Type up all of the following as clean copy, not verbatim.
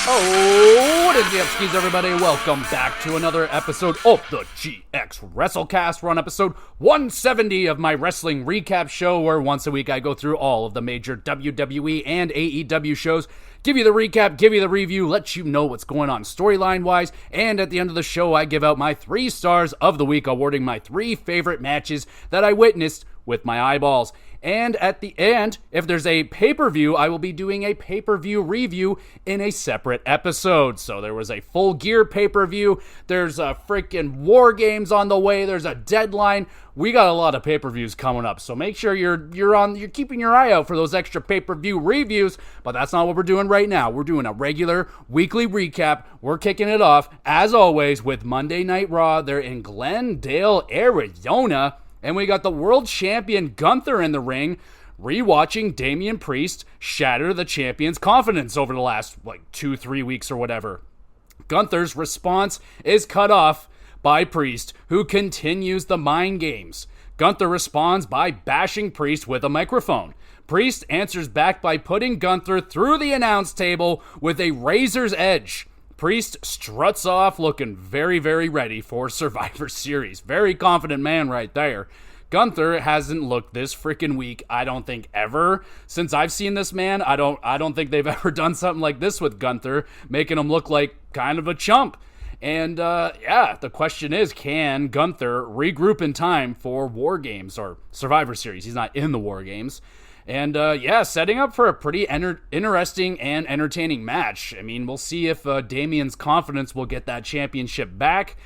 Oh, what is the Upskis, everybody? Welcome back to another episode of the GXWrestleCast. We're on episode 170 of my wrestling recap show, where once a week I go through all of the major WWE and AEW shows, give you the recap, give you the review, let you know what's going on storyline-wise, and at the end of the show, I give out my 3 stars of the week, awarding my 3 favorite matches that I witnessed with my eyeballs. And at the end, if there's a pay-per-view, I will be doing a pay-per-view review in a separate episode. So there was a Full Gear pay-per-view, there's a freaking War Games on the way, there's a Deadline. We got a lot of pay-per-views coming up, so make sure you're keeping your eye out for those extra pay-per-view reviews. But that's not what we're doing right now. We're doing a regular weekly recap. We're kicking it off, as always, with Monday Night Raw. They're in Glendale, Arizona. And we got the world champion Gunther in the ring, rewatching Damian Priest shatter the champion's confidence over the last 2-3 weeks or whatever. Gunther's response is cut off by Priest, who continues the mind games. Gunther responds by bashing Priest with a microphone. Priest answers back by putting Gunther through the announce table with a razor's edge. Priest struts off looking very, very ready for Survivor Series. Very confident man right there. Gunther hasn't looked this freaking weak, I don't think, ever. Since I've seen this man, I don't think they've ever done something like this with Gunther, making him look like kind of a chump. And the question is, can Gunther regroup in time for War Games or Survivor Series? He's not in the War Games. And, setting up for a pretty interesting and entertaining match. I mean, we'll see if Damian's confidence will get that championship back.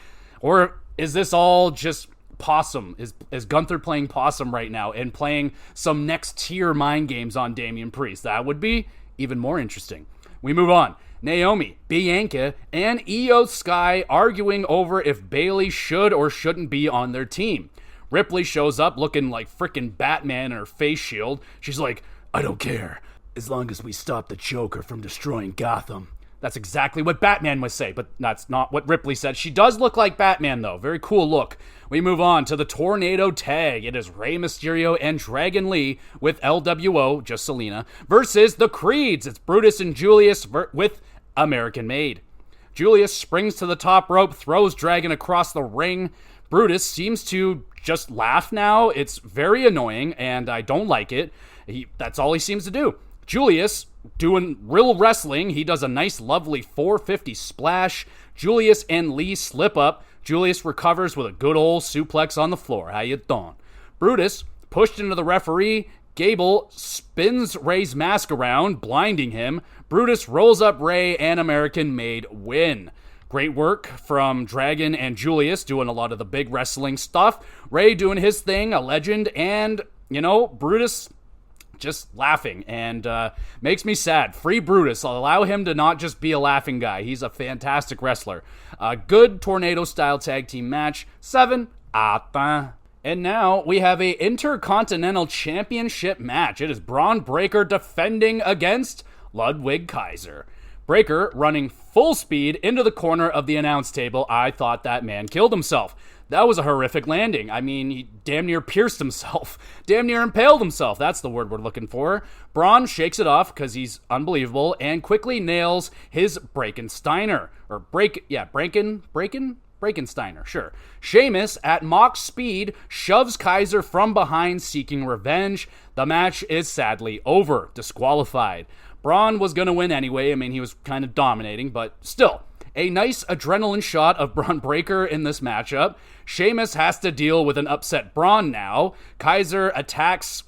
Or is this all just possum? Is Gunther playing possum right now and playing some next-tier mind games on Damian Priest? That would be even more interesting. We move on. Naomi, Bianca, and Io Sky arguing over if Bayley should or shouldn't be on their team. Ripley shows up looking like frickin' Batman in her face shield. She's like, I don't care, as long as we stop the Joker from destroying Gotham. That's exactly what Batman would say, but that's not what Ripley said. She does look like Batman, though. Very cool look. We move on to the Tornado Tag. It is Rey Mysterio and Dragon Lee with LWO, just Selena, versus the Creeds. It's Brutus and Julius with American Made. Julius springs to the top rope, throws Dragon across the ring. Brutus seems to just laugh now. It's very annoying, and I don't like it. That's all he seems to do. Julius, doing real wrestling, he does a nice, lovely 450 splash. Julius and Lee slip up. Julius recovers with a good old suplex on the floor. How you doing? Brutus, pushed into the referee. Gable spins Ray's mask around, blinding him. Brutus rolls up Ray, and American Made win. Great work from Dragon and Julius doing a lot of the big wrestling stuff. Ray doing his thing, a legend, and, Brutus just laughing, and makes me sad. Free Brutus. I'll allow him to not just be a laughing guy. He's a fantastic wrestler. A good tornado-style tag team match. 7 out of 10. And now we have a Intercontinental Championship match. It is Braun Breaker defending against Ludwig Kaiser. Breaker running full speed into the corner of the announce table. I thought that man killed himself. That was a horrific landing. I mean, he damn near pierced himself. Damn near impaled himself. That's the word we're looking for. Braun shakes it off because he's unbelievable and quickly nails his Brakensteiner. Or Brakensteiner, sure. Sheamus, at mock speed, shoves Kaiser from behind, seeking revenge. The match is sadly over. Disqualified. Braun was going to win anyway. I mean, he was kind of dominating, but still. A nice adrenaline shot of Braun Breaker in this matchup. Sheamus has to deal with an upset Braun now. Kaiser attacks,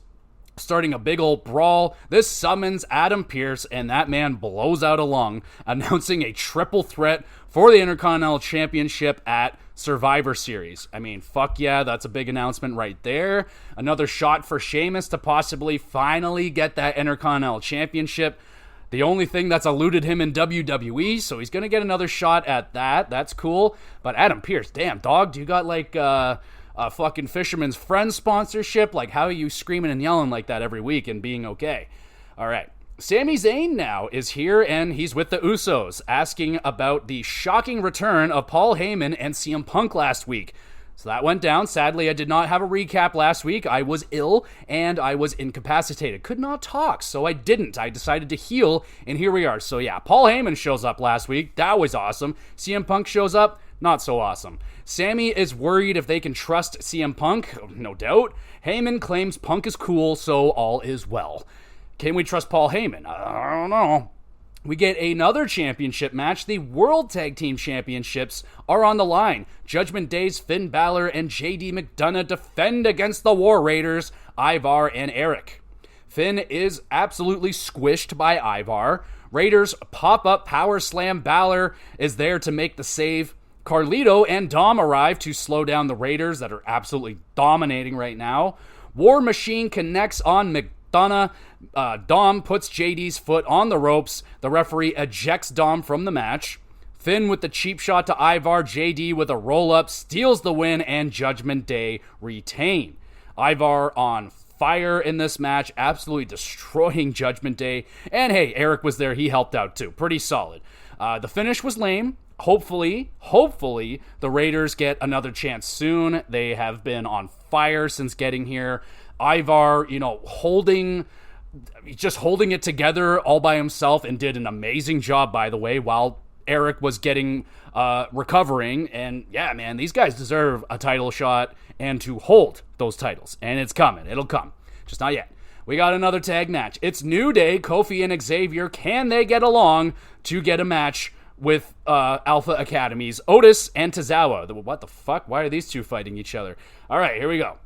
starting a big old brawl. This summons Adam Pearce, and that man blows out a lung, announcing a triple threat for the Intercontinental Championship at Survivor Series. I mean, fuck yeah, that's a big announcement right there. Another shot for Sheamus to possibly finally get that Intercontinental Championship. The only thing that's eluded him in WWE, so he's going to get another shot at that. That's cool. But Adam Pearce, damn, dog, do you got like a fucking Fisherman's Friend sponsorship? Like, how are you screaming and yelling like that every week and being okay? All right. Sami Zayn now is here, and he's with the Usos, asking about the shocking return of Paul Heyman and CM Punk last week. So that went down. Sadly, I did not have a recap last week. I was ill and I was incapacitated. Could not talk, so I didn't. I decided to heal, and here we are. So yeah, Paul Heyman shows up last week. That was awesome. CM Punk shows up. Not so awesome. Sammy is worried if they can trust CM Punk. No doubt. Heyman claims Punk is cool, so all is well. Can we trust Paul Heyman? I don't know. We get another championship match. The World Tag Team Championships are on the line. Judgment Day's Finn Balor and JD McDonough defend against the War Raiders, Ivar and Eric. Finn is absolutely squished by Ivar. Raiders pop up, power slam. Balor is there to make the save. Carlito and Dom arrive to slow down the Raiders that are absolutely dominating right now. War Machine connects on McDonough. Dom puts JD's foot on the ropes. The referee ejects Dom from the match. Finn with the cheap shot to Ivar. JD with a roll-up steals the win, and Judgment Day retain. Ivar on fire in this match, absolutely destroying Judgment Day. And hey, Eric was there. He helped out too. Pretty solid. The finish was lame. Hopefully, the Raiders get another chance soon. They have been on fire since getting here. Ivar, holding it together all by himself, and did an amazing job, by the way, while Eric was getting recovering. And yeah, man, these guys deserve a title shot and to hold those titles. And it's coming. It'll come. Just not yet. We got another tag match. It's New Day, Kofi and Xavier. Can they get along to get a match with Alpha Academy's Otis and Tozawa? What the fuck? Why are these two fighting each other? All right, here we go.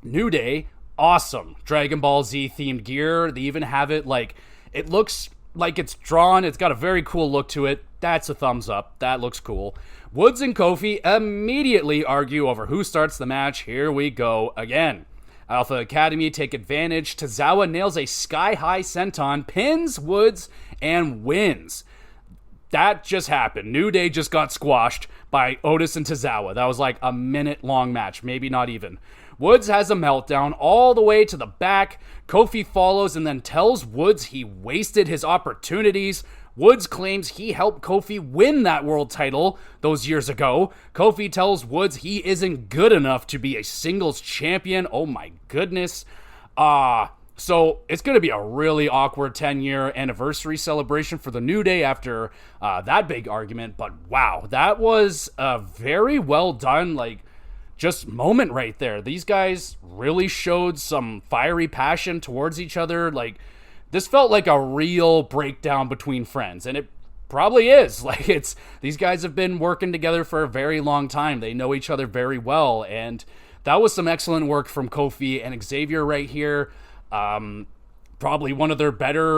New Day, awesome Dragon Ball Z themed gear. They even have it it looks like it's drawn. It's got a very cool look to it. That's a thumbs up. That looks cool. Woods and Kofi immediately argue over who starts the match. Here we go again. Alpha Academy take advantage. Tozawa nails a sky-high senton, pins Woods, and wins. That just happened. New Day just got squashed by Otis and Tozawa. That was like a minute-long match, maybe not even. Woods has a meltdown all the way to the back. Kofi follows and then tells Woods he wasted his opportunities. Woods claims he helped Kofi win that world title those years ago. Kofi tells Woods he isn't good enough to be a singles champion. Oh my goodness. So it's going to be a really awkward 10-year anniversary celebration for the New Day after that big argument. But wow, that was a very well done, just moment right there. These guys really showed some fiery passion towards each other. This felt like a real breakdown between friends, and it probably is. These guys have been working together for a very long time. They know each other very well, and that was some excellent work from Kofi and Xavier right here. Probably one of their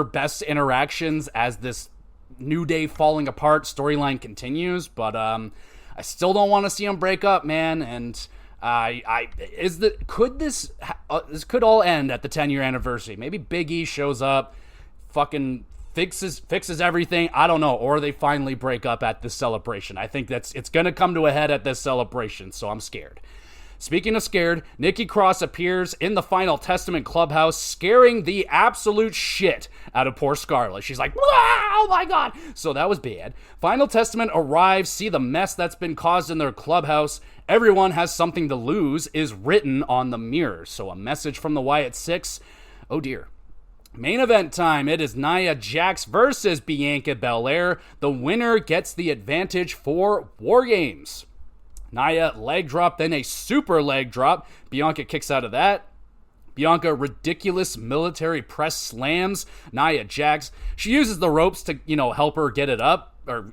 best interactions as this New Day falling apart storyline continues, but I still don't want to see them break up, man. And this could all end at the 10-year anniversary. Maybe Big E shows up, fucking fixes everything. I don't know, or they finally break up at this celebration. I think it's gonna come to a head at this celebration, so I'm scared. Speaking of scared, Nikki Cross appears in the Final Testament clubhouse, scaring the absolute shit out of poor Scarlett. She's like, oh my god! So that was bad. Final Testament arrives, see the mess that's been caused in their clubhouse. Everyone has something to lose is written on the mirror. So a message from the Wyatt Six. Oh dear. Main event time. It is Nia Jax versus Bianca Belair. The winner gets the advantage for War Games. Nia leg drop, then a super leg drop. Bianca kicks out of that. Bianca ridiculous military press slams Nia Jax. She uses the ropes to, help her get it up, or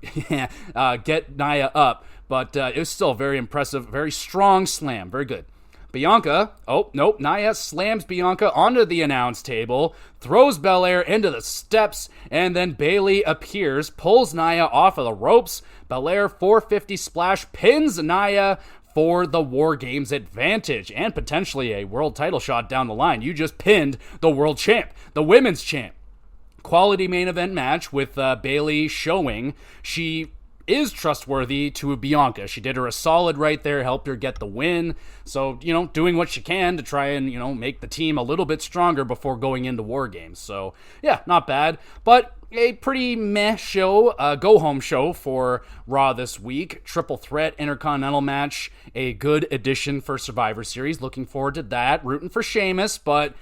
get Nia up. But it was still very impressive, very strong slam, very good. Bianca, Nia slams Bianca onto the announce table, throws Belair into the steps, and then Bayley appears, pulls Nia off of the ropes. Belair 450 splash pins Nia for the War Games advantage and potentially a world title shot down the line. You just pinned the world champ, the women's champ. Quality main event match with Bayley showing she is trustworthy to Bianca. She did her a solid right there, helped her get the win. So, doing what she can to try and, make the team a little bit stronger before going into War Games. So, yeah, not bad. But a pretty meh show, go-home show for Raw this week. Triple Threat Intercontinental match, a good addition for Survivor Series. Looking forward to that. Rooting for Sheamus, but,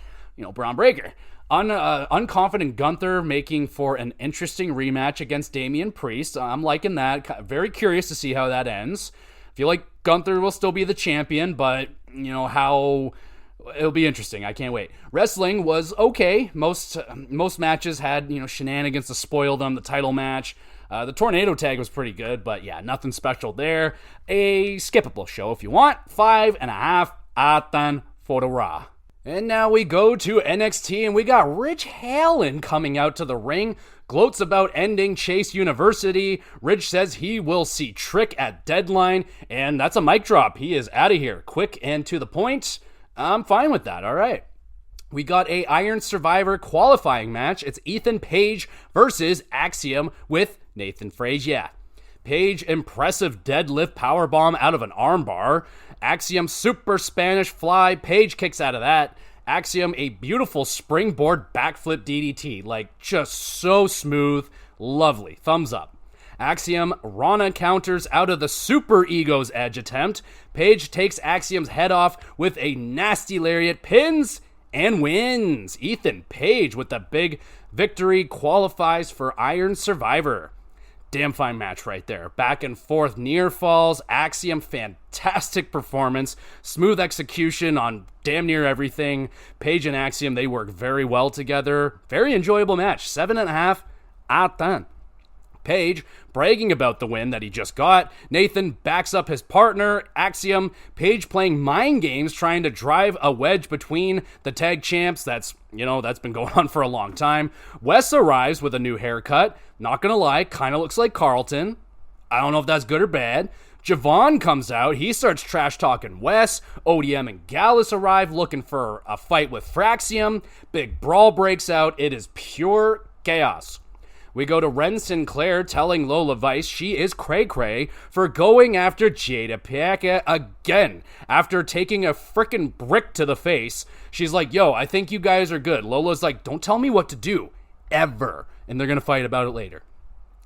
Braun Breaker. Unconfident Gunther making for an interesting rematch against Damian Priest. I'm liking that. Very curious to see how that ends. Feel like Gunther will still be the champion, but, how... It'll be interesting. I can't wait. Wrestling was okay. Most matches had, shenanigans to spoil them. The title match. The tornado tag was pretty good, but yeah, nothing special there. A skippable show if you want. 5.5 out of 10 for the Raw. And now we go to NXT, and we got Ridge Holland coming out to the ring. Gloats about ending Chase University. Ridge says he will see Trick at Deadline, and that's a mic drop. He is out of here. Quick and to the point. I'm fine with that. All right. We got a Iron Survivor qualifying match. It's Ethan Page versus Axiom with Nathan Frazier. Page, impressive deadlift powerbomb out of an armbar. Axiom, super Spanish fly. Page kicks out of that. Axiom, a beautiful springboard backflip DDT. Like, just so smooth. Lovely. Thumbs up. Axiom, Rana counters out of the Super Ego's edge attempt. Page takes Axiom's head off with a nasty lariat, pins, and wins. Ethan Page with the big victory qualifies for Iron Survivor. Damn fine match right there. Back and forth near falls. Axiom, fantastic performance. Smooth execution on damn near everything. Page and Axiom, they work very well together. Very enjoyable match. 7.5 out of 10. Page bragging about the win that he just got. Nathan backs up his partner, Axiom. Page playing mind games, trying to drive a wedge between the tag champs. That's been going on for a long time. Wes arrives with a new haircut. Not gonna lie, kind of looks like Carlton. I don't know if that's good or bad. Javon comes out. He starts trash talking Wes. ODM and Gallus arrive looking for a fight with Fraxium. Big brawl breaks out. It is pure chaos. We go to Ren Sinclair telling Lola Vice she is cray-cray for going after Jada Piaca again. After taking a frickin' brick to the face, she's like, yo, I think you guys are good. Lola's like, don't tell me what to do. Ever. And they're going to fight about it later.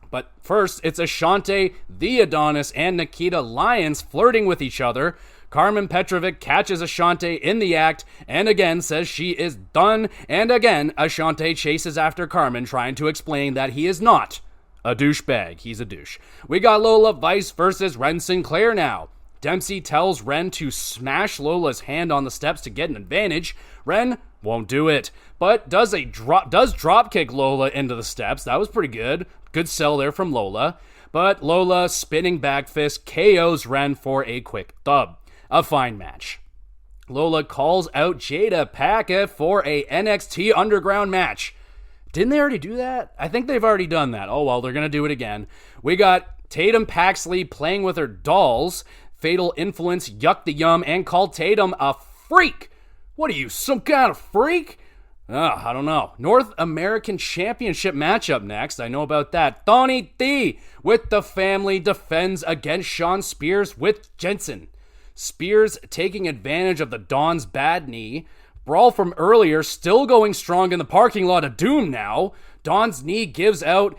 But first, it's Ashante, the Adonis, and Nikita Lyons flirting with each other. Carmen Petrovic catches Ashante in the act and again says she is done. And again, Ashante chases after Carmen, trying to explain that he is not a douchebag. He's a douche. We got Lola Vice versus Ren Sinclair now. Dempsey tells Ren to smash Lola's hand on the steps to get an advantage. Ren won't do it, but does drop kick Lola into the steps. That was pretty good. Good sell there from Lola. But Lola, spinning back fist, KOs Ren for a quick dub. A fine match. Lola calls out Jada Piaca for a NXT Underground match. Didn't they already do that? I think they've already done that. Oh, well, they're going to do it again. We got Tatum Paxley playing with her dolls. Fatal Influence yucked the yum and called Tatum a freak. What are you, some kind of freak? I don't know. North American Championship matchup next. I know about that. Tony D with the family defends against Sean Spears with Jensen. Spears taking advantage of the Don's bad knee. Brawl from earlier still going strong in the parking lot of Doom now. Don's knee gives out.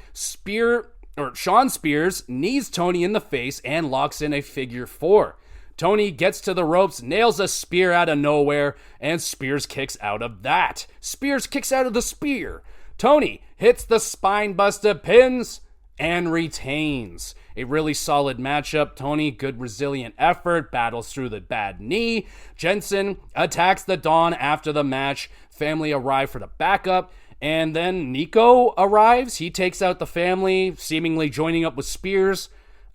Sean Spears knees Tony in the face and locks in a figure 4. Tony gets to the ropes, nails a spear out of nowhere, and Spears kicks out of that. Spears kicks out of the spear. Tony hits the spine buster, pins, and retains. A really solid matchup. Tony, good resilient effort, battles through the bad knee. Jensen attacks the Dawn after the match. Family arrive for the backup. And then Nico arrives. He takes out the family, seemingly joining up with Spears.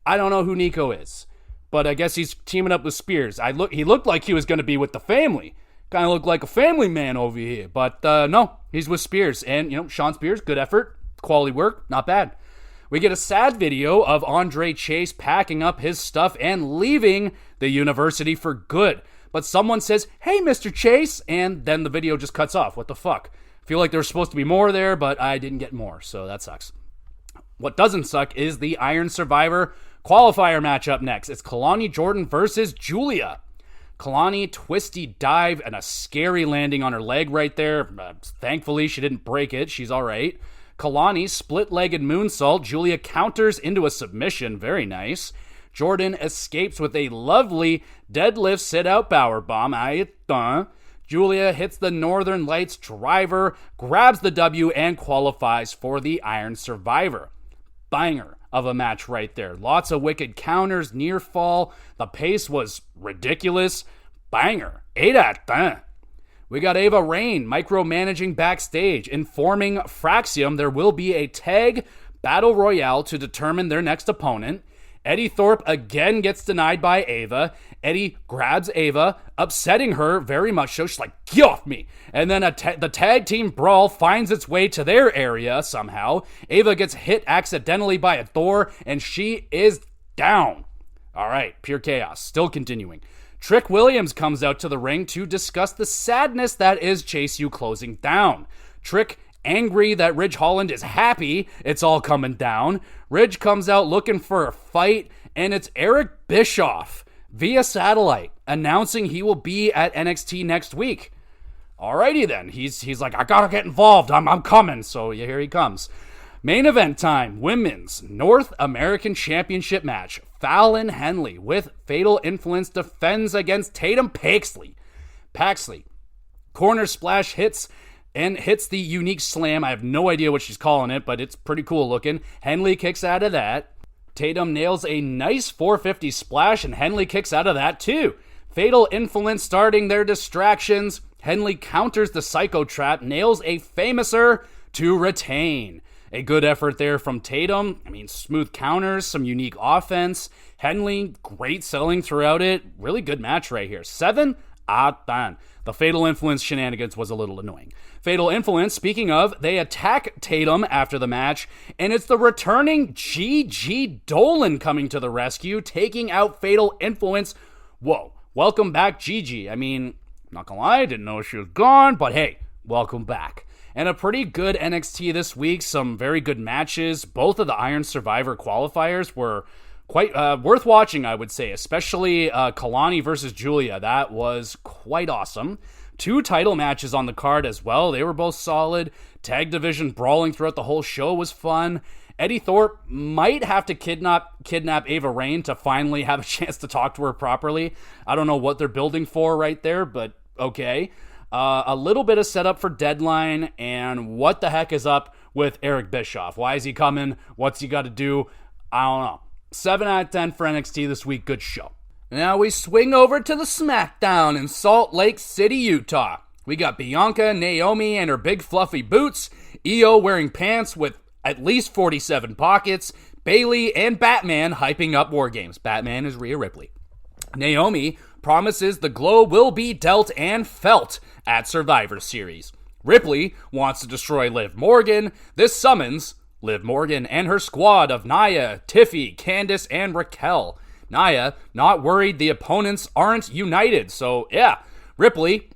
I don't know who Nico is, but I guess he's teaming up with Spears. He looked like he was going to be with the family. Kind of looked like a family man over here. But no, he's with Spears. And, Sean Spears, good effort. Quality work. Not bad. We get a sad video of Andre Chase packing up his stuff and leaving the university for good. But someone says, hey, Mr. Chase, and then the video just cuts off. What the fuck? I feel like there was supposed to be more there, but I didn't get more, so that sucks. What doesn't suck is the Iron Survivor qualifier matchup next. It's Kalani Jordan versus Julia. Kalani, twisty dive and a scary landing on her leg right there. Thankfully, she didn't break it. She's all right. Kalani, split-legged moonsault. Julia counters into a submission. Very nice. Jordan escapes with a lovely deadlift sit-out powerbomb. Julia hits the Northern Lights driver, grabs the W, and qualifies for the Iron Survivor. Banger of a match right there. Lots of wicked counters, near fall. The pace was ridiculous. Banger. 8 out of 10. We got Ava Raine micromanaging backstage, informing Fraxium there will be a tag battle royale to determine their next opponent. Eddie Thorpe again gets denied by Ava. Eddie grabs Ava, upsetting her very much so. She's like, get off me. And then the tag team brawl finds its way to their area somehow. Ava gets hit accidentally by a door, and she is down. All right, pure chaos. Still continuing. Trick Williams comes out to the ring to discuss the sadness that is Chase U closing down. Trick angry that Ridge Holland is happy it's all coming down. Ridge comes out looking for a fight, and it's Eric Bischoff via satellite announcing he will be at NXT next week. Alrighty then, he's like, I gotta get involved, I'm coming, so here he comes. Main event time, Women's North American Championship match. Fallon Henley with Fatal Influence defends against Tatum Paxley. Corner splash hits the unique slam. I have no idea what she's calling it, but it's pretty cool looking. Henley kicks out of that. Tatum nails a nice 450 splash, and Henley kicks out of that too. Fatal Influence starting their distractions. Henley counters the Psycho Trap, nails a Famouser to retain. A good effort there from Tatum. I mean, smooth counters, some unique offense. Henley, great selling throughout it. Really good match right here. 7 out of 10. The Fatal Influence shenanigans was a little annoying. Fatal Influence, speaking of, they attack Tatum after the match, and it's the returning G.G. Dolan coming to the rescue, taking out Fatal Influence. Whoa, welcome back, Gigi. I mean, not gonna lie, I didn't know she was gone, but hey, welcome back. And a pretty good NXT this week, some very good matches. Both of the Iron Survivor qualifiers were quite worth watching, I would say, especially Kalani versus Julia. That was quite awesome. 2 title matches on the card as well. They were both solid. Tag division brawling throughout the whole show was fun. Eddie Thorpe might have to kidnap Ava Raine to finally have a chance to talk to her properly. I don't know what they're building for right there, but okay. A little bit of setup for Deadline, and what the heck is up with Eric Bischoff? Why is he coming? What's he got to do? I don't know. 7 out of 10 for NXT this week. Good show. Now we swing over to the SmackDown in Salt Lake City, Utah. We got Bianca, Naomi, and her big fluffy boots. Io wearing pants with at least 47 pockets. Bayley and Batman hyping up War Games. Batman is Rhea Ripley. Naomi promises the glow will be dealt and felt at Survivor Series. Ripley wants to destroy Liv Morgan. This summons Liv Morgan and her squad of Nia, Tiffy, Candice, and Raquel. Nia, not worried the opponents aren't united, so yeah, Ripley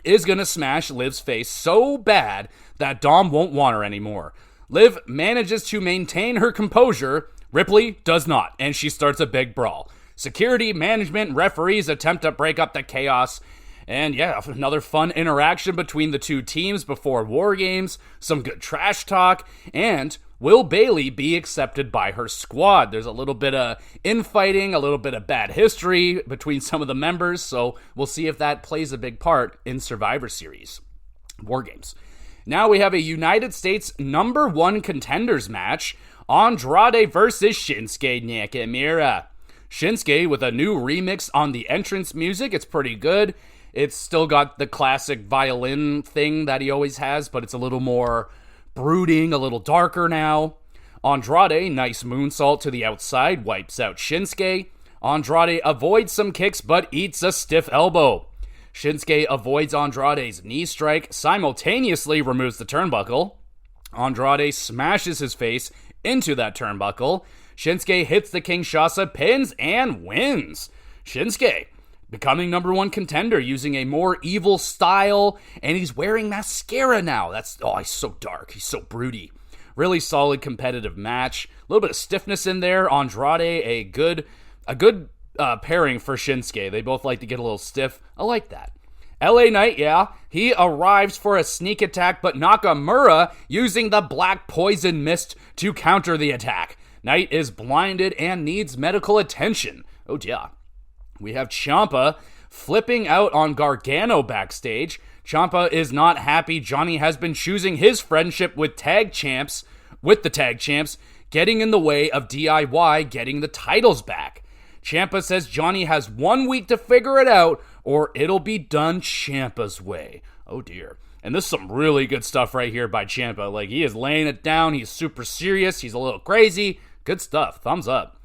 is gonna smash Liv's face so bad that Dom won't want her anymore. Liv manages to maintain her composure. Ripley does not, and she starts a big brawl. Security, management, and referees attempt to break up the chaos. And yeah, another fun interaction between the two teams before War Games. Some good trash talk. And will Bayley be accepted by her squad? There's a little bit of infighting, a little bit of bad history between some of the members. So we'll see if that plays a big part in Survivor Series. War Games. Now we have a United States #1 contenders match. Andrade versus Shinsuke Nakamura. Shinsuke with a new remix on the entrance music. It's pretty good. It's still got the classic violin thing that he always has, but it's a little more brooding, a little darker now. Andrade, nice moonsault to the outside, wipes out Shinsuke. Andrade avoids some kicks, but eats a stiff elbow. Shinsuke avoids Andrade's knee strike, simultaneously removes the turnbuckle. Andrade smashes his face into that turnbuckle. Shinsuke hits the Kinshasa, pins, and wins. Shinsuke becoming #1 contender using a more evil style, and he's wearing mascara now. He's so dark. He's so broody. Really solid competitive match. A little bit of stiffness in there. Andrade, a good pairing for Shinsuke. They both like to get a little stiff. I like that. LA Knight, yeah, he arrives for a sneak attack, but Nakamura using the black poison mist to counter the attack. Knight is blinded and needs medical attention. Oh, yeah. We have Ciampa flipping out on Gargano backstage. Ciampa is not happy. Johnny has been choosing his friendship with the tag champs, getting in the way of DIY getting the titles back. Ciampa says Johnny has 1 week to figure it out, or it'll be done Ciampa's way. Oh dear. And this is some really good stuff right here by Ciampa. Like, he is laying it down. He's super serious. He's a little crazy. Good stuff. Thumbs up.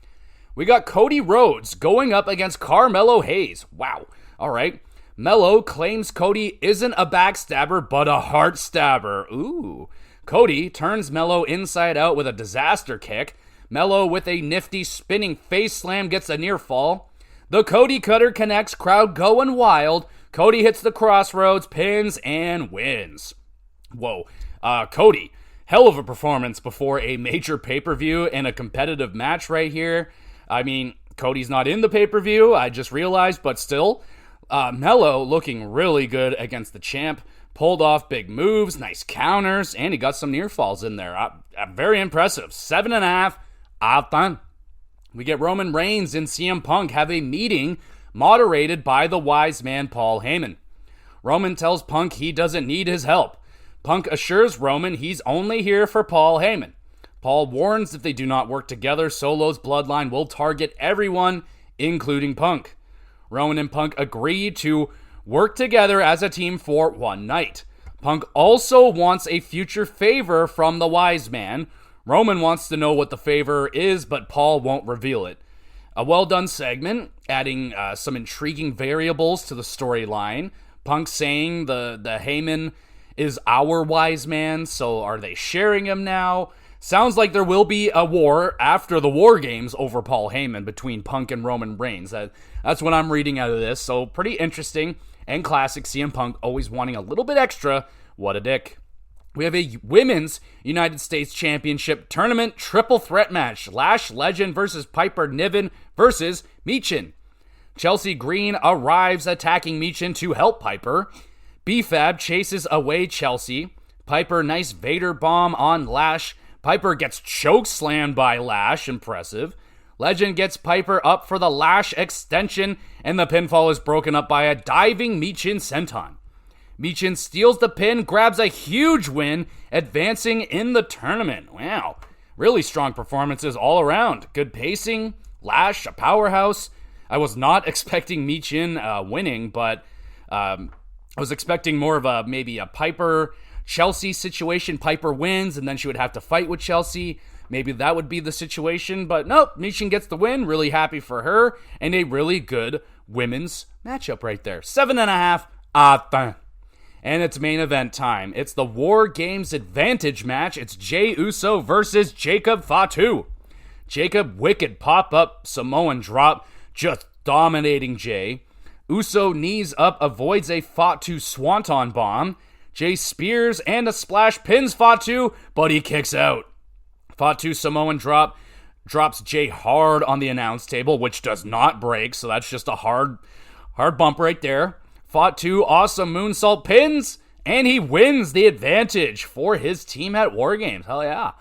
We got Cody Rhodes going up against Carmelo Hayes. Wow. All right. Melo claims Cody isn't a backstabber, but a heart stabber. Ooh. Cody turns Melo inside out with a disaster kick. Melo with a nifty spinning face slam gets a near fall. The Cody Cutter connects, crowd going wild. Cody hits the crossroads, pins, and wins. Whoa. Cody, hell of a performance before a major pay-per-view and a competitive match right here. I mean, Cody's not in the pay-per-view, I just realized, but still. Melo looking really good against the champ. Pulled off big moves, nice counters, and he got some near falls in there. Very impressive. 7.5 out of 10. We get Roman Reigns and CM Punk have a meeting moderated by the wise man Paul Heyman. Roman tells Punk he doesn't need his help. Punk assures Roman he's only here for Paul Heyman. Paul warns if they do not work together, Solo's bloodline will target everyone, including Punk. Roman and Punk agree to work together as a team for one night. Punk also wants a future favor from the wise man. Roman wants to know what the favor is, but Paul won't reveal it. A well-done segment, adding some intriguing variables to the storyline. Punk saying the Heyman is our wise man, so are they sharing him now? Sounds like there will be a war after the War Games over Paul Heyman between Punk and Roman Reigns. That's what I'm reading out of this, so pretty interesting and classic. CM Punk always wanting a little bit extra. What a dick. We have a Women's United States Championship Tournament triple threat match. Lash Legend versus Piper Niven versus Michin. Chelsea Green arrives attacking Michin to help Piper. B-Fab chases away Chelsea. Piper nice Vader bomb on Lash. Piper gets choke slammed by Lash. Impressive. Legend gets Piper up for the Lash extension, and the pinfall is broken up by a diving Michin senton. Michin steals the pin, grabs a huge win, advancing in the tournament. Wow. Really strong performances all around. Good pacing. Lash, a powerhouse. I was not expecting Michin winning, but I was expecting more of maybe a Piper-Chelsea situation. Piper wins, and then she would have to fight with Chelsea. Maybe that would be the situation, but nope. Michin gets the win. Really happy for her, and a really good women's matchup right there. 7.5 out of 10. And it's main event time. It's the War Games Advantage match. It's Jey Uso versus Jacob Fatu. Jacob, wicked pop-up Samoan drop, just dominating Jey. Uso knees up, avoids a Fatu swanton bomb. Jey spears and a splash pins Fatu, but he kicks out. Fatu Samoan drop drops Jey hard on the announce table, which does not break, so that's just a hard bump right there. Fatu awesome moonsault pins, and he wins the advantage for his team at War Games. Hell yeah.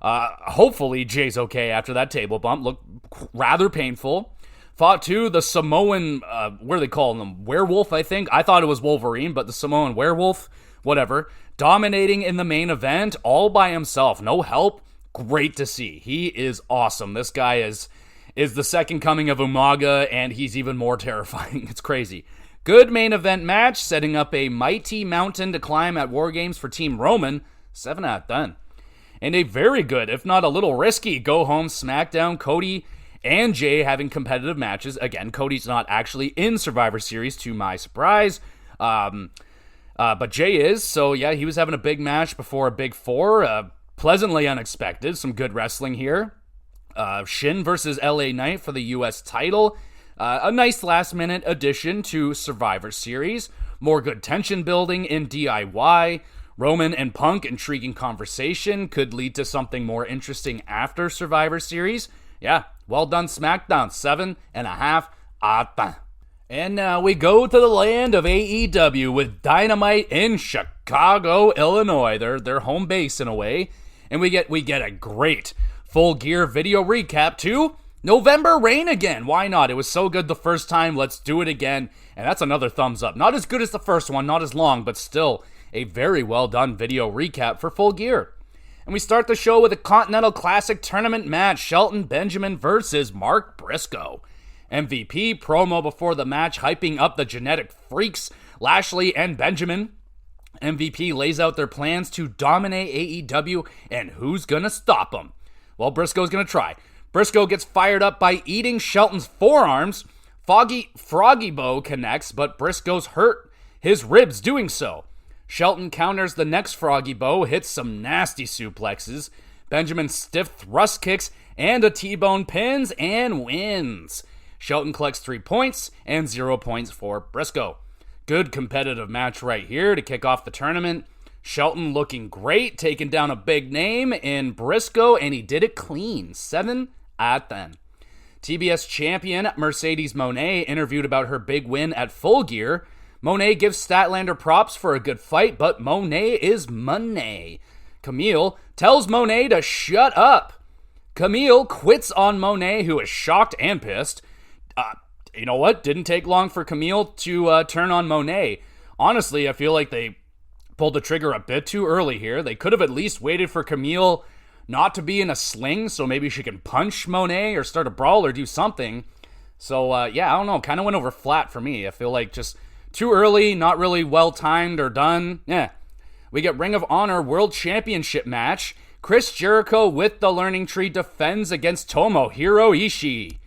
Hopefully Jey's okay after that table bump. Looked rather painful. Fatu, the Samoan, what do they call them? Werewolf, I think. I thought it was Wolverine, but the Samoan werewolf, whatever. Dominating in the main event all by himself. No help. Great to see. He is awesome. This guy is the second coming of Umaga, and he's even more terrifying. It's crazy. Good main event match, setting up a mighty mountain to climb at War Games for Team Roman. 7 out of 10. And a very good, if not a little risky, go-home SmackDown. Cody and Jey having competitive matches. Again, Cody's not actually in Survivor Series, to my surprise. But Jey is, so yeah, he was having a big match before a big four. Pleasantly unexpected. Some good wrestling here. Shin versus LA Knight for the U.S. title. A nice last-minute addition to Survivor Series. More good tension building in DIY. Roman and Punk intriguing conversation could lead to something more interesting after Survivor Series. Yeah, well done SmackDown, 7.5 out of 10. And now we go to the land of AEW with Dynamite in Chicago, Illinois. Their home base in a way. And we get a great Full Gear video recap to November Rain again. Why not? It was so good the first time. Let's do it again. And that's another thumbs up. Not as good as the first one, not as long, but still a very well done video recap for Full Gear. And we start the show with a Continental Classic Tournament match. Shelton Benjamin versus Mark Briscoe. MVP promo before the match, hyping up the genetic freaks, Lashley and Benjamin. MVP lays out their plans to dominate AEW, and who's gonna stop them? Well, Briscoe's gonna try. Briscoe gets fired up by eating Shelton's forearms. Froggy Bow connects, but Briscoe's hurt his ribs doing so. Shelton counters the next Froggy Bow, hits some nasty suplexes. Benjamin stiff thrust kicks and a T-bone pins and wins. Shelton collects 3 points and 0 points for Briscoe. Good competitive match right here to kick off the tournament. Shelton looking great, taking down a big name in Briscoe, and he did it clean. 7 out of 10. TBS champion Mercedes Moné interviewed about her big win at Full Gear. Moné gives Statlander props for a good fight, but Moné is money. Camille tells Moné to shut up. Camille quits on Moné, who is shocked and pissed. You know what? Didn't take long for Camille to turn on Moné. Honestly, I feel like they pulled the trigger a bit too early here. They could have at least waited for Camille not to be in a sling, so maybe she can punch Moné or start a brawl or do something. So, yeah, I don't know. Kind of went over flat for me. I feel like just too early, not really well-timed or done. Yeah. We get Ring of Honor World Championship match. Chris Jericho with the Learning Tree defends against Tomohiro Ishii.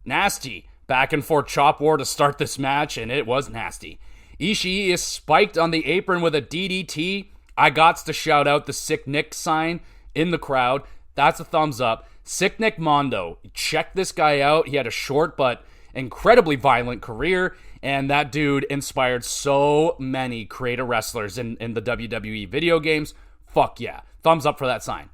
Nasty back and forth chop war to start this match, and it was nasty. Ishii is spiked on the apron with a DDT. I gots to shout out the Sick Nick sign in the crowd. That's a thumbs up. Sick Nick Mondo. Check this guy out. He had a short but incredibly violent career, and that dude inspired so many creative wrestlers in the WWE video games. Fuck yeah. Thumbs up for that sign.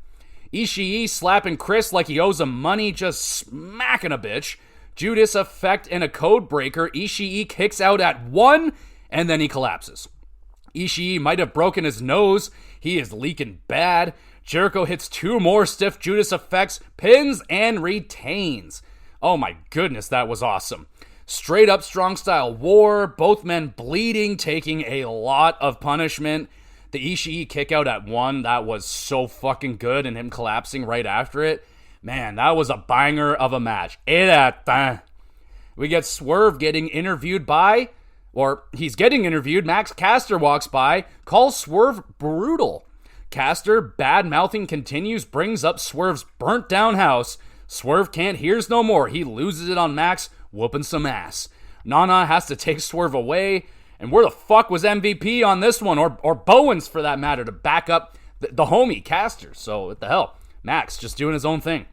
Ishii slapping Chris like he owes him money, just smacking a bitch. Judas effect and a code breaker. Ishii kicks out at 1, and then he collapses. Ishii might have broken his nose. He is leaking bad. Jericho hits 2 more stiff Judas effects, pins, and retains. Oh my goodness, that was awesome. Straight up strong style war. Both men bleeding, taking a lot of punishment. The Ishii kick out at 1, that was so fucking good, and him collapsing right after it. Man, that was a banger of a match. 8 out of 10. We get Swerve getting interviewed by, or he's getting interviewed. Max Caster walks by, calls Swerve brutal. Caster, bad-mouthing continues, brings up Swerve's burnt-down house. Swerve can't hears no more. He loses it on Max, whooping some ass. Nana has to take Swerve away. And where the fuck was MVP on this one? Or Bowens, for that matter, to back up the homie Caster. So, what the hell? Max just doing his own thing.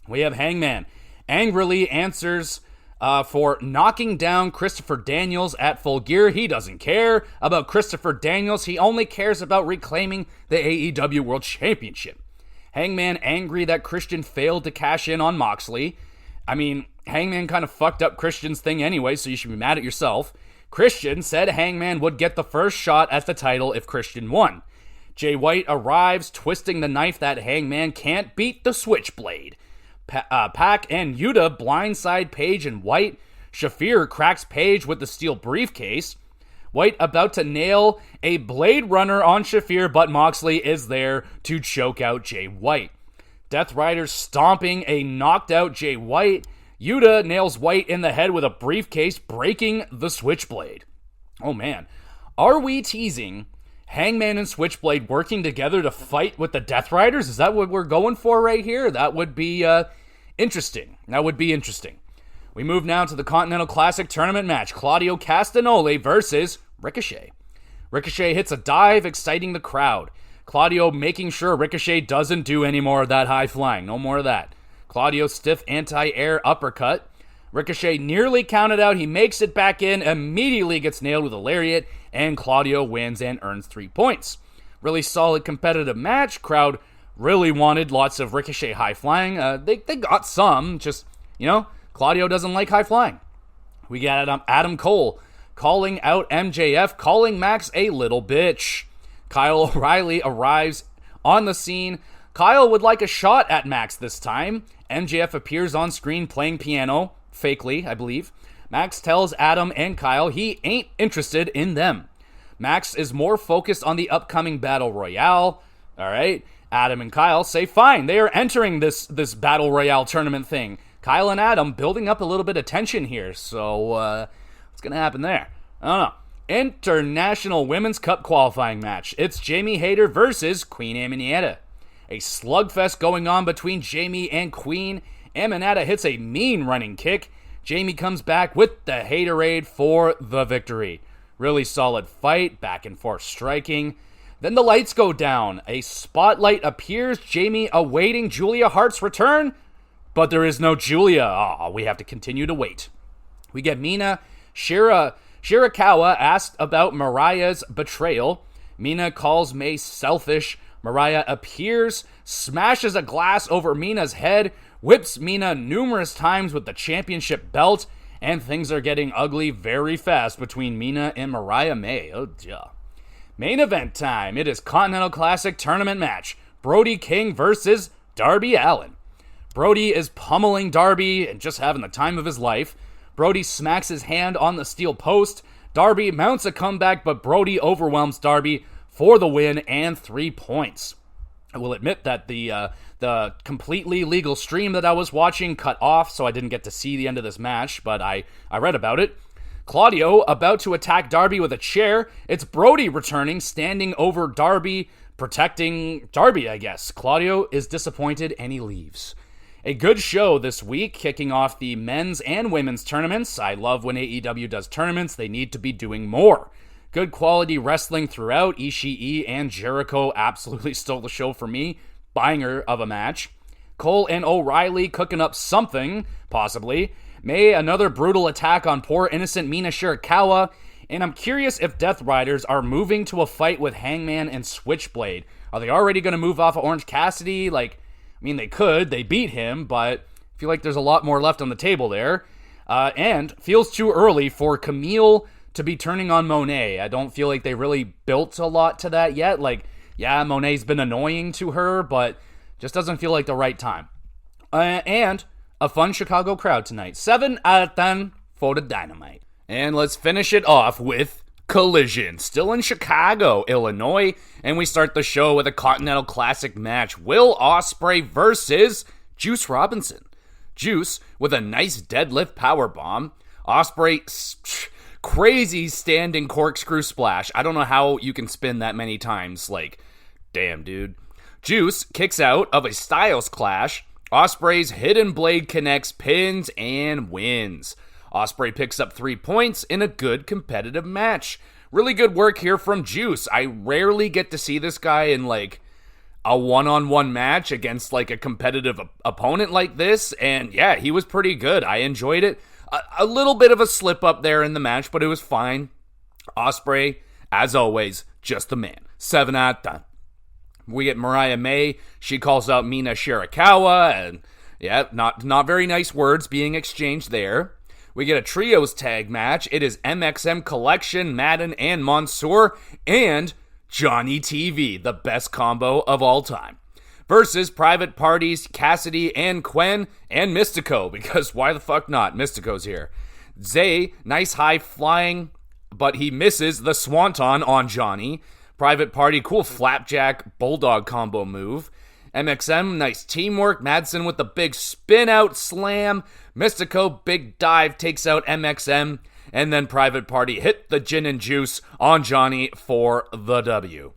We have Hangman angrily answers for knocking down Christopher Daniels at Full Gear. He doesn't care about Christopher Daniels. He only cares about reclaiming the AEW World Championship. Hangman angry that Christian failed to cash in on Moxley. I mean, Hangman kind of fucked up Christian's thing anyway, so you should be mad at yourself. Christian said Hangman would get the first shot at the title if Christian won. Jay White arrives, twisting the knife that Hangman can't beat the Switchblade. Pac and Yuta blindside Page and White. Shafir cracks Page with the steel briefcase. White about to nail a Blade Runner on Shafir, but Moxley is there to choke out Jay White. Death Rider stomping a knocked out Jay White. Yuta nails White in the head with a briefcase, breaking the Switchblade. Oh man, are we teasing Hangman and Switchblade working together to fight with the Death Riders? Is that what we're going for right here? That would be interesting. That would be interesting. We move now to the Continental Classic Tournament match. Claudio Castagnoli versus Ricochet. Ricochet hits a dive, exciting the crowd. Claudio making sure Ricochet doesn't do any more of that high flying. No more of that. Claudio stiff anti-air uppercut. Ricochet nearly counted out. He makes it back in, immediately gets nailed with a lariat, and Claudio wins and earns 3 points. Really solid competitive match. Crowd really wanted lots of Ricochet high flying. They got some, just, Claudio doesn't like high flying. We got Adam Cole calling out MJF, calling Max a little bitch. Kyle O'Reilly arrives on the scene. Kyle would like a shot at Max this time. MJF appears on screen playing piano, fakely, I believe. Max tells Adam and Kyle he ain't interested in them. Max is more focused on the upcoming Battle Royale. All right. Adam and Kyle say fine. They are entering this Battle Royale tournament thing. Kyle and Adam building up a little bit of tension here. So, what's going to happen there? I don't know. International Women's Cup qualifying match. It's Jamie Hayter versus Queen Aminata. A slugfest going on between Jamie and Queen. Aminata hits a mean running kick. Jamie comes back with the Haterade for the victory. Really solid fight, back and forth striking. Then the lights go down. A spotlight appears, Jamie awaiting Julia Hart's return. But there is no Julia. We have to continue to wait. We get Mina Shirakawa asked about Mariah's betrayal. Mina calls May selfish. Mariah appears, smashes a glass over Mina's head, whips Mina numerous times with the championship belt, and things are getting ugly very fast between Mina and Mariah May. Oh, yeah. Main event time. It is Continental Classic Tournament match. Brody King versus Darby Allin. Brody is pummeling Darby and just having the time of his life. Brody smacks his hand on the steel post. Darby mounts a comeback, but Brody overwhelms Darby for the win and 3 points. I will admit that the completely legal stream that I was watching cut off, so I didn't get to see the end of this match, but I read about it. Claudio about to attack Darby with a chair. It's Brody returning, standing over Darby, protecting Darby, I guess. Claudio is disappointed and he leaves. A good show this week, kicking off the men's and women's tournaments. I love when AEW does tournaments. They need to be doing more. Good quality wrestling throughout. Ishii and Jericho absolutely stole the show for me. Banger of a match. Cole and O'Reilly cooking up something, possibly. May, another brutal attack on poor innocent Mina Shirakawa. And I'm curious if Death Riders are moving to a fight with Hangman and Switchblade. Are they already going to move off of Orange Cassidy? They could. They beat him, but I feel like there's a lot more left on the table there. And feels too early for Camille to be turning on Monet. I don't feel like they really built a lot to that yet. Monet's been annoying to her, but just doesn't feel like the right time. And a fun Chicago crowd tonight. 7 out of 10 for the Dynamite. And let's finish it off with Collision. Still in Chicago, Illinois. And we start the show with a Continental Classic match. Will Ospreay versus Juice Robinson. Juice with a nice deadlift powerbomb. Ospreay, crazy standing corkscrew splash. I don't know how you can spin that many times. Damn, dude. Juice kicks out of a Styles Clash. Ospreay's hidden blade connects, pins, and wins. Ospreay picks up 3 points in a good competitive match. Really good work here from Juice. I rarely get to see this guy in a one-on-one match against a competitive opponent like this. And yeah, he was pretty good. I enjoyed it. A little bit of a slip up there in the match, but it was fine. Ospreay, as always, just the man. 7 out of 10. We get Mariah May. She calls out Mina Shirakawa. And yeah, not very nice words being exchanged there. We get a trios tag match. It is MXM Collection, Madden, and Mansoor, and Johnny TV, the best combo of all time, versus Private Parties, Cassidy and Quen, and Mystico, because why the fuck not? Mystico's here. Zay, nice high flying, but he misses the Swanton on Johnny. Private Party, cool flapjack bulldog combo move. MXM, nice teamwork. Madsen with the big spin out slam. Mystico, big dive, takes out MXM. And then Private Party hit the gin and juice on Johnny for the W.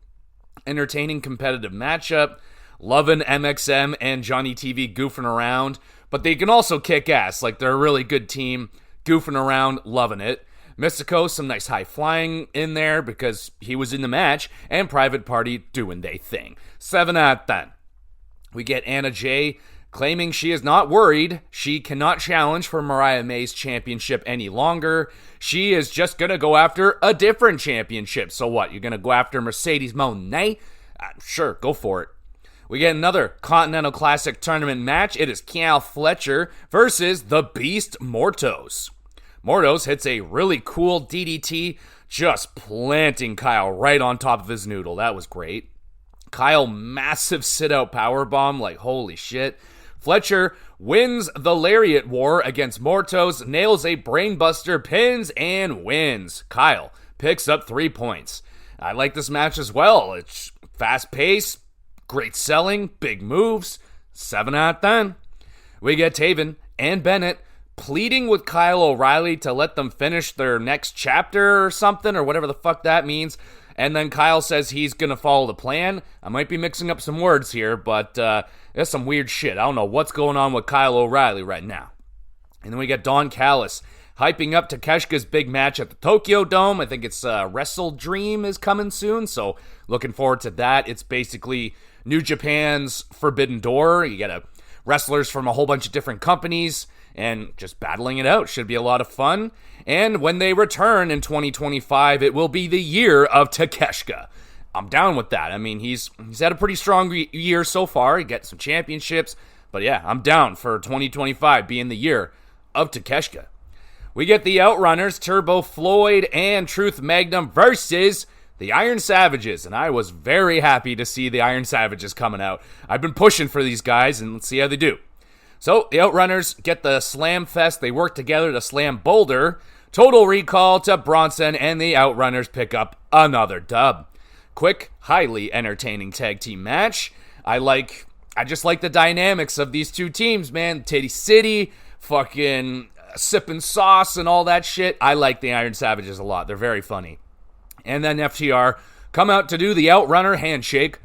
Entertaining competitive matchup. Loving MXM and Johnny TV goofing around. But they can also kick ass. They're a really good team. Goofing around, loving it. Mystico, some nice high flying in there because he was in the match. And Private Party doing their thing. 7 out of 10. We get Anna Jay claiming she is not worried. She cannot challenge for Mariah May's championship any longer. She is just going to go after a different championship. So what? You're going to go after Mercedes Moné? Sure, go for it. We get another Continental Classic tournament match. It is Cal Fletcher versus the Beast Mortos. Mortos hits a really cool DDT, just planting Kyle right on top of his noodle. That was great. Kyle, massive sit-out powerbomb, like holy shit. Fletcher wins the Lariat War against Mortos, nails a brainbuster, pins, and wins. Kyle picks up 3 points. I like this match as well. It's fast-paced, great selling, big moves, 7 out of 10. We get Taven and Bennett pleading with Kyle O'Reilly to let them finish their next chapter or something, or whatever the fuck that means. And then Kyle says he's going to follow the plan. I might be mixing up some words here, but there's some weird shit. I don't know what's going on with Kyle O'Reilly right now. And then we get Don Callis hyping up Takeshita's big match at the Tokyo Dome. I think it's Wrestle Dream is coming soon, so looking forward to that. It's basically New Japan's Forbidden Door. You get wrestlers from a whole bunch of different companies and just battling it out. Should be a lot of fun. And when they return in 2025, it will be the year of Takeshita. I'm down with that. I mean, he's had a pretty strong year so far. He got some championships. But yeah, I'm down for 2025 being the year of Takeshita. We get the Outrunners, Turbo Floyd and Truth Magnum versus the Iron Savages. And I was very happy to see the Iron Savages coming out. I've been pushing for these guys, and let's see how they do. So, the Outrunners get the Slam Fest. They work together to slam Boulder. Total Recall to Bronson, and the Outrunners pick up another dub. Quick, highly entertaining tag team match. I just like the dynamics of these two teams, man. Titty City, fucking sipping sauce and all that shit. I like the Iron Savages a lot. They're very funny. And then FTR come out to do the Outrunner handshake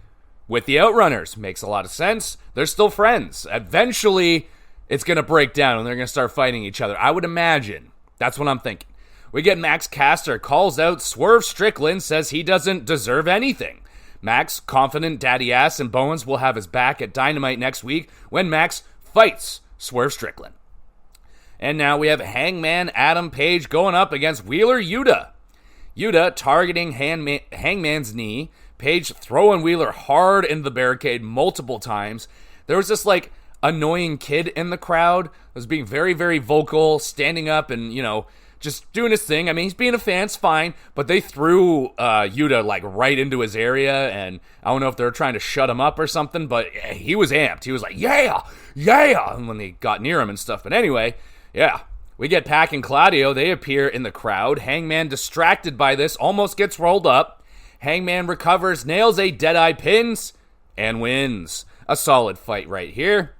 with the Outrunners. Makes a lot of sense. They're still friends. Eventually, it's going to break down and they're going to start fighting each other. I would imagine. That's what I'm thinking. We get Max Caster calls out Swerve Strickland, says he doesn't deserve anything. Max, confident daddy ass, and Bowens will have his back at Dynamite next week when Max fights Swerve Strickland. And now we have Hangman Adam Page going up against Wheeler Yuta. Yuta targeting Hangman's knee. Page throwing Wheeler hard into the barricade multiple times. There was this, annoying kid in the crowd that was being very, very vocal, standing up and, just doing his thing. I mean, he's being a fan, it's fine, but they threw Yuta, right into his area, and I don't know if they were trying to shut him up or something, but he was amped. He was like, yeah, yeah, and when they got near him and stuff. But anyway, yeah. We get Pac and Claudio. They appear in the crowd. Hangman, distracted by this, almost gets rolled up. Hangman recovers, nails a Deadeye, pins, and wins. A solid fight right here.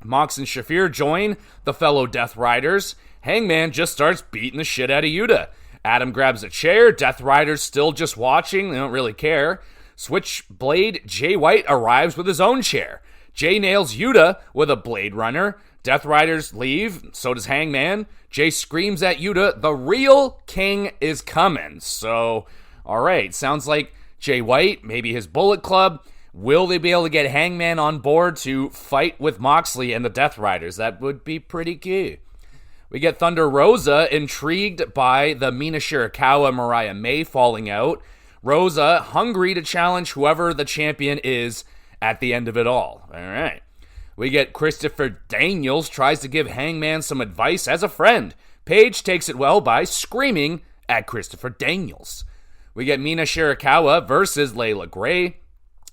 Mox and Shafir join the fellow Death Riders. Hangman just starts beating the shit out of Yuta. Adam grabs a chair. Death Riders still just watching. They don't really care. Switchblade Jay White arrives with his own chair. Jay nails Yuta with a Blade Runner. Death Riders leave. So does Hangman. Jay screams at Yuta, the real king is coming. So, alright, sounds like Jay White, maybe his Bullet Club. Will they be able to get Hangman on board to fight with Moxley and the Death Riders? That would be pretty cool. We get Thunder Rosa intrigued by the Mina Shirakawa Mariah May falling out. Rosa hungry to challenge whoever the champion is at the end of it all. Alright. We get Christopher Daniels tries to give Hangman some advice as a friend. Paige takes it well by screaming at Christopher Daniels. We get Mina Shirakawa versus Layla Gray.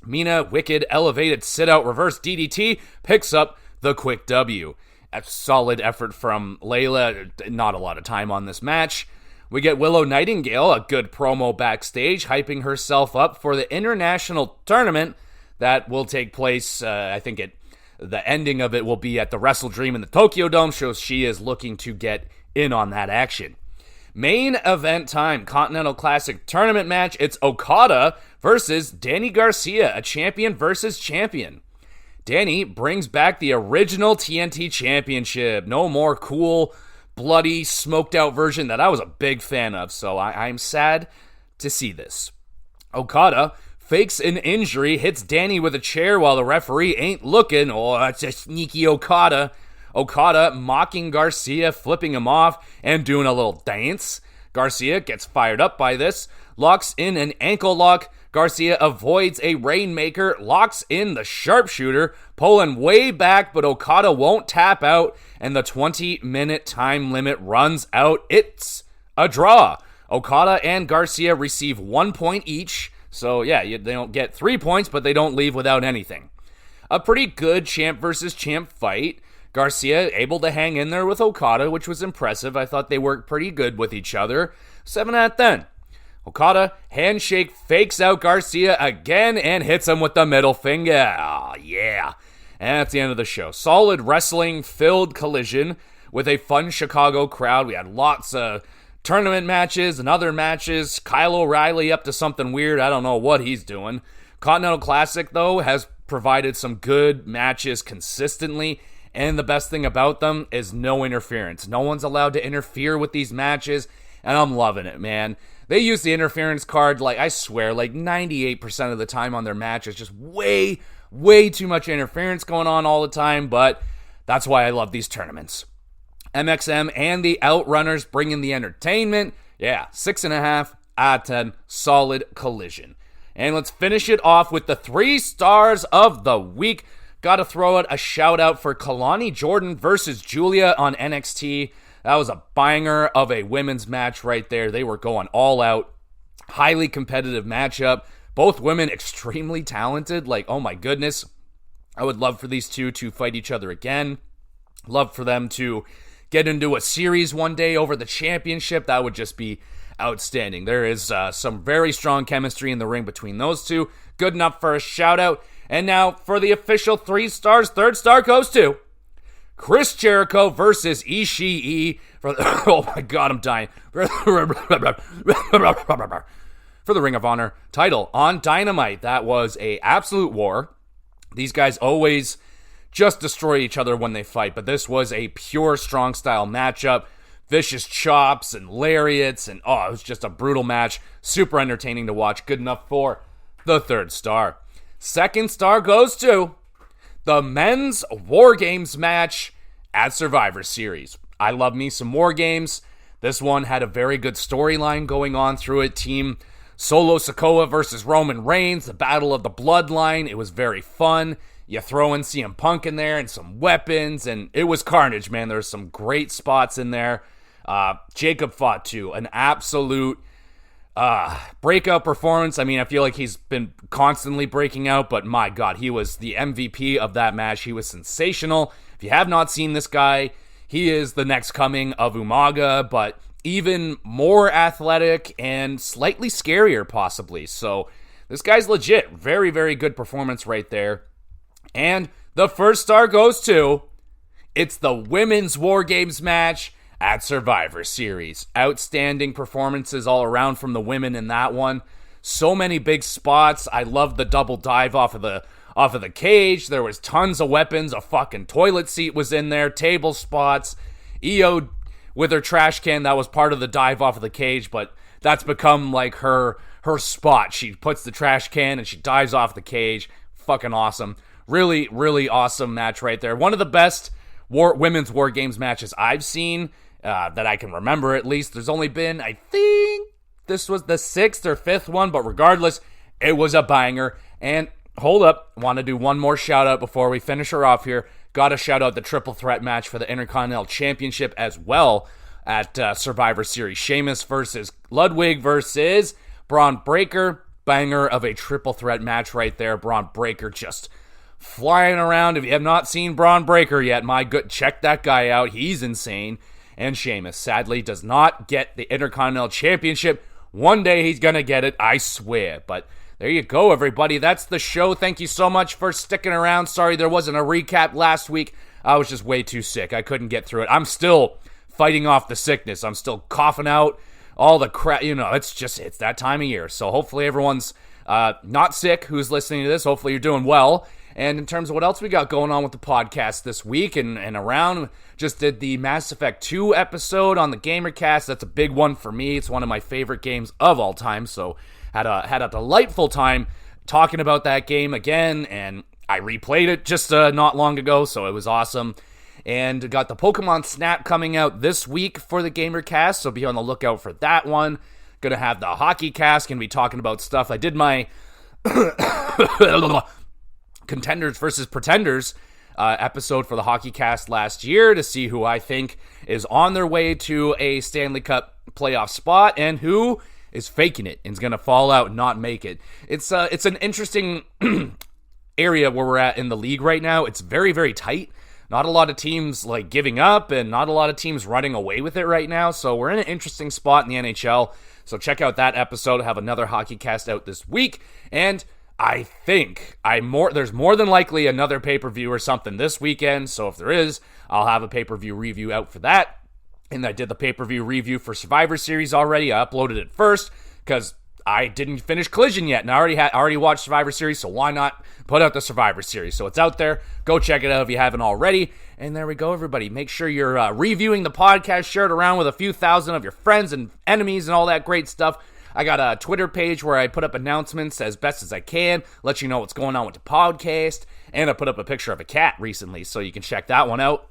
Mina, wicked, elevated, sit-out, reverse DDT, picks up the quick W. A solid effort from Layla. Not a lot of time on this match. We get Willow Nightingale, a good promo backstage, hyping herself up for the international tournament that will take place, the ending of it will be at the Wrestle Dream in the Tokyo Dome, so she is looking to get in on that action. Main event time, Continental Classic tournament match. It's Okada versus Danny Garcia, a champion versus champion. Danny brings back the original TNT Championship. No more cool, bloody, smoked out version that I was a big fan of, so I'm sad to see this. Okada fakes an injury, hits Danny with a chair while the referee ain't looking. Oh, that's a sneaky Okada. Okada mocking Garcia, flipping him off, and doing a little dance. Garcia gets fired up by this, locks in an ankle lock, Garcia avoids a Rainmaker, locks in the sharpshooter, pulling way back, but Okada won't tap out, and the 20-minute time limit runs out. It's a draw. Okada and Garcia receive 1 point each, so yeah, they don't get 3 points, but they don't leave without anything. A pretty good champ versus champ fight. Garcia able to hang in there with Okada, which was impressive. I thought they worked pretty good with each other. 7 out of 10. Okada, handshake, fakes out Garcia again and hits him with the middle finger. Oh, yeah. And that's the end of the show. Solid wrestling-filled collision with a fun Chicago crowd. We had lots of tournament matches and other matches. Kyle O'Reilly up to something weird. I don't know what he's doing. Continental Classic, though, has provided some good matches consistently. And the best thing about them is no interference. No one's allowed to interfere with these matches. And I'm loving it, man. They use the interference card, I swear, 98% of the time on their matches. Just way, way too much interference going on all the time, but that's why I love these tournaments. MXM and the Outrunners bring in the entertainment. Yeah, 6.5 out of 10. Solid collision. And let's finish it off with the 3 stars of the week. Got to throw out a shout out for Kalani Jordan versus Julia on NXT. That was a banger of a women's match right there. They were going all out. Highly competitive matchup. Both women extremely talented. Oh my goodness. I would love for these two to fight each other again. Love for them to get into a series one day over the championship. That would just be outstanding. There is some very strong chemistry in the ring between those two. Good enough for a shout out. And now for the official 3 stars. 3rd star goes to Chris Jericho versus Ishii oh my god, I'm dying. For the Ring of Honor title on Dynamite. That was a absolute war. These guys always just destroy each other when they fight, but this was a pure strong style matchup. Vicious chops and lariats, and it was just a brutal match. Super entertaining to watch. Good enough for the 3rd star. 2nd star goes to the men's War Games match at Survivor Series. I love me some War Games. This one had a very good storyline going on through it. Team Solo Sikoa versus Roman Reigns, the Battle of the Bloodline. It was very fun. You throw in CM Punk in there and some weapons, and it was carnage, man. There's some great spots in there. Jacob fought too. An absolute breakout performance. I mean, I feel like he's been constantly breaking out, but my God, he was the MVP of that match. He was sensational. If you have not seen this guy, he is the next coming of Umaga, but even more athletic and slightly scarier, possibly. So this guy's legit. Very, very good performance right there. And the 1st star goes to, it's the women's War Games match at Survivor Series. Outstanding performances all around from the women in that one. So many big spots. I love the double dive off of the cage. There was tons of weapons. A fucking toilet seat was in there. Table spots. Io with her trash can. That was part of the dive off of the cage, but that's become her spot. She puts the trash can and she dives off the cage. Fucking awesome. Really, really awesome match right there. One of the best women's War Games matches I've seen. That I can remember, at least. There's only been, I think, this was the 6th or 5th one, but regardless, it was a banger. And hold up, want to do one more shout out before we finish her off here. Got to shout out the triple threat match for the Intercontinental Championship as well at Survivor Series. Sheamus versus Ludwig versus Braun Breaker. Banger of a triple threat match right there. Braun Breaker just flying around. If you have not seen Braun Breaker yet, check that guy out. He's insane. And Sheamus, sadly, does not get the Intercontinental Championship. One day he's going to get it, I swear. But there you go, everybody. That's the show. Thank you so much for sticking around. Sorry there wasn't a recap last week. I was just way too sick. I couldn't get through it. I'm still fighting off the sickness. I'm still coughing out all the crap. It's that time of year. So hopefully everyone's not sick who's listening to this. Hopefully you're doing well. And in terms of what else we got going on with the podcast this week and around, just did the Mass Effect 2 episode on the GamerCast. That's a big one for me. It's one of my favorite games of all time. So had a delightful time talking about that game again, and I replayed it just not long ago, so it was awesome. And got the Pokemon Snap coming out this week for the GamerCast, so be on the lookout for that one. Going to have the hockey cast. Going to be talking about stuff. I did my contenders versus pretenders episode for the hockey cast last year to see who I think is on their way to a Stanley Cup playoff spot and who is faking it and is going to fall out and not make it. It's an interesting area where we're at in the league right now. It's very, very tight. Not a lot of teams like giving up and not a lot of teams running away with it right now. So we're in an interesting spot in the NHL. So check out that episode. I have another hockey cast out this week. And I think there's more than likely another pay-per-view or something this weekend. So if there is, I'll have a pay-per-view review out for that. And I did the pay-per-view review for Survivor Series already. I uploaded it first because I didn't finish Collision yet, and I already watched Survivor Series, so why not put out the Survivor Series? So it's out there. Go check it out if you haven't already. And there we go, everybody. Make sure you're reviewing the podcast, share it around with a few thousand of your friends and enemies and all that great stuff. I got a Twitter page where I put up announcements as best as I can, let you know what's going on with the podcast, and I put up a picture of a cat recently, so you can check that one out.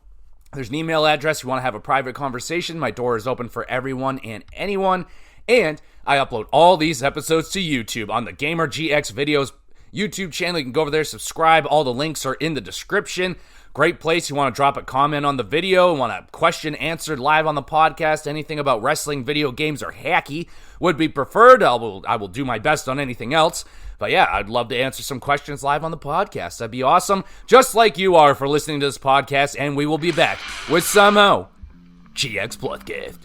There's an email address. You want to have a private conversation, my door is open for everyone and anyone. And I upload all these episodes to YouTube on the Gamer GX Videos YouTube channel. You can go over there, subscribe. All the links are in the description. Great place. You want to drop a comment on the video, want a question answered live on the podcast, anything about wrestling, video games, or hacky would be preferred. I will do my best on anything else. But yeah, I'd love to answer some questions live on the podcast. That'd be awesome. Just like you are for listening to this podcast. And we will be back with some more GX Podcast.